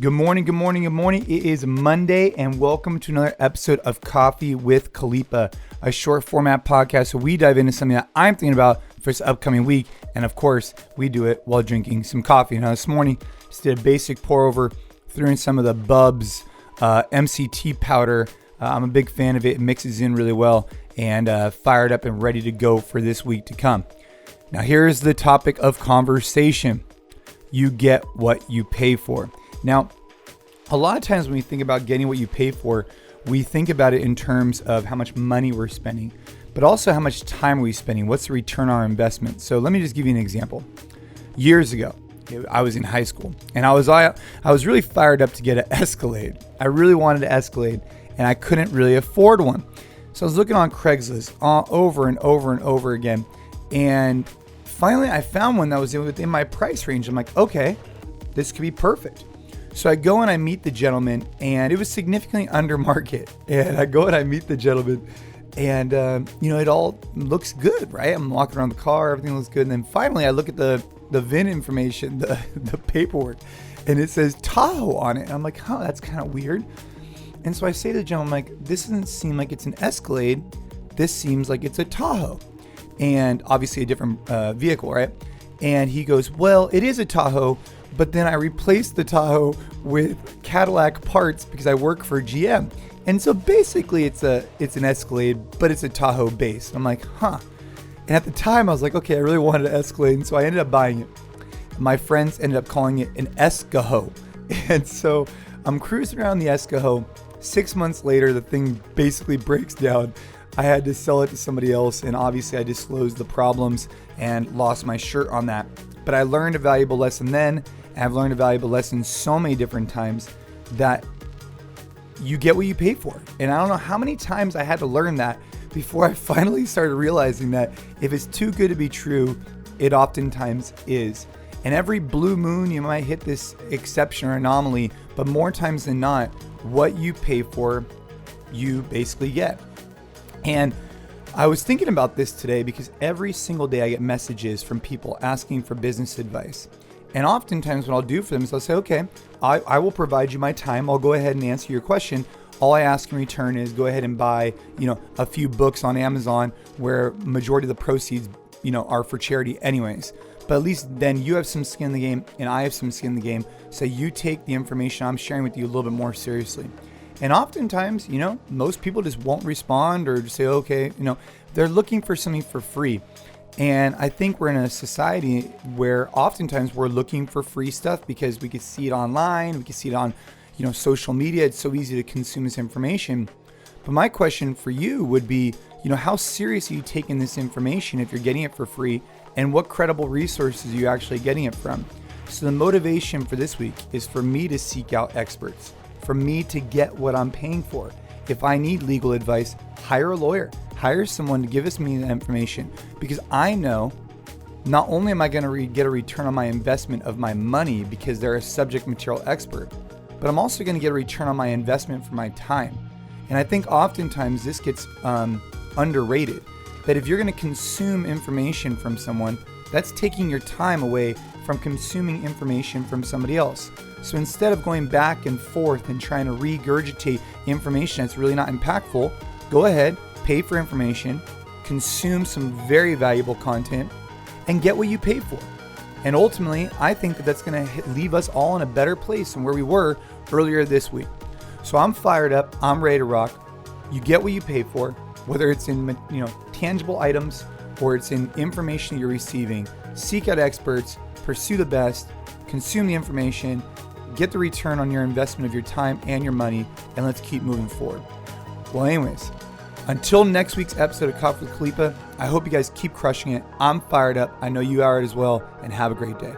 Good morning, good morning, good morning. It is Monday, and welcome to another episode of Coffee with Khalipa, a short format podcast where we dive into something that I'm thinking about for this upcoming week. And of course, we do it while drinking some coffee. Now, this morning, just did a basic pour over, threw in some of the Bubs MCT powder. I'm a big fan of it. It mixes in really well, and fired up and ready to go for this week to come. Now, here's the topic of conversation. You get what you pay for. Now, a lot of times when we think about getting what you pay for, we think about it in terms of how much money we're spending, but also how much time are we spending? What's the return on our investment? So let me just give you an example. Years ago, I was in high school, and I was really fired up to get an Escalade. I really wanted an Escalade, and I couldn't really afford one. So I was looking on Craigslist over and over and over again, and finally I found one that was within my price range. I'm like, okay, this could be perfect. So I go and I meet the gentleman, and it was significantly under market. And I go and I meet the gentleman, and it all looks good, right? I'm walking around the car, everything looks good. And then finally I look at the VIN information, the paperwork, and it says Tahoe on it. And I'm like, that's kind of weird. And so I say to the gentleman, I'm like, this doesn't seem like it's an Escalade. This seems like it's a Tahoe. And obviously a different vehicle, right? And he goes, well, it is a Tahoe, but then I replaced the Tahoe with Cadillac parts because I work for GM. And so basically it's an Escalade, but it's a Tahoe base. I'm like, And at the time I was like, okay, I really wanted an Escalade. And so I ended up buying it. My friends ended up calling it an Escahoe. And so I'm cruising around the Escahoe. 6 months later, the thing basically breaks down. I had to sell it to somebody else, and obviously I disclosed the problems and lost my shirt on that. But I learned a valuable lesson then, and I've learned a valuable lesson so many different times that you get what you pay for. And I don't know how many times I had to learn that before I finally started realizing that if it's too good to be true, it oftentimes is. And every blue moon, you might hit this exception or anomaly, but more times than not, what you pay for, you basically get. And I was thinking about this today because every single day I get messages from people asking for business advice. And oftentimes what I'll do for them is I'll say, okay, I will provide you my time. I'll go ahead and answer your question. All I ask in return is go ahead and buy, a few books on Amazon where majority of the proceeds, are for charity anyways. But at least then you have some skin in the game and I have some skin in the game. So you take the information I'm sharing with you a little bit more seriously. And oftentimes, most people just won't respond or just say, okay, they're looking for something for free. And I think we're in a society where oftentimes we're looking for free stuff because we can see it online, we can see it on, social media. It's so easy to consume this information. But my question for you would be, how serious are you taking this information if you're getting it for free, and what credible resources are you actually getting it from? So the motivation for this week is for me to seek out experts, for me to get what I'm paying for. If I need legal advice, hire a lawyer, hire someone to give me the information, because I know not only am I going to get a return on my investment of my money because they're a subject material expert, but I'm also going to get a return on my investment for my time. And I think oftentimes this gets underrated, that if you're going to consume information from someone, that's taking your time away from consuming information from somebody else. So instead of going back and forth and trying to regurgitate information that's really not impactful, go ahead, pay for information, consume some very valuable content, and get what you pay for. And ultimately, I think that that's going to leave us all in a better place than where we were earlier this week. So I'm fired up. I'm ready to rock. You get what you pay for, whether it's in tangible items or it's in information you're receiving. Seek out experts, pursue the best, consume the information, get the return on your investment of your time and your money, and let's keep moving forward. Well, anyways, until next week's episode of Coffee with Khalipa, I hope you guys keep crushing it. I'm fired up. I know you are as well, and have a great day.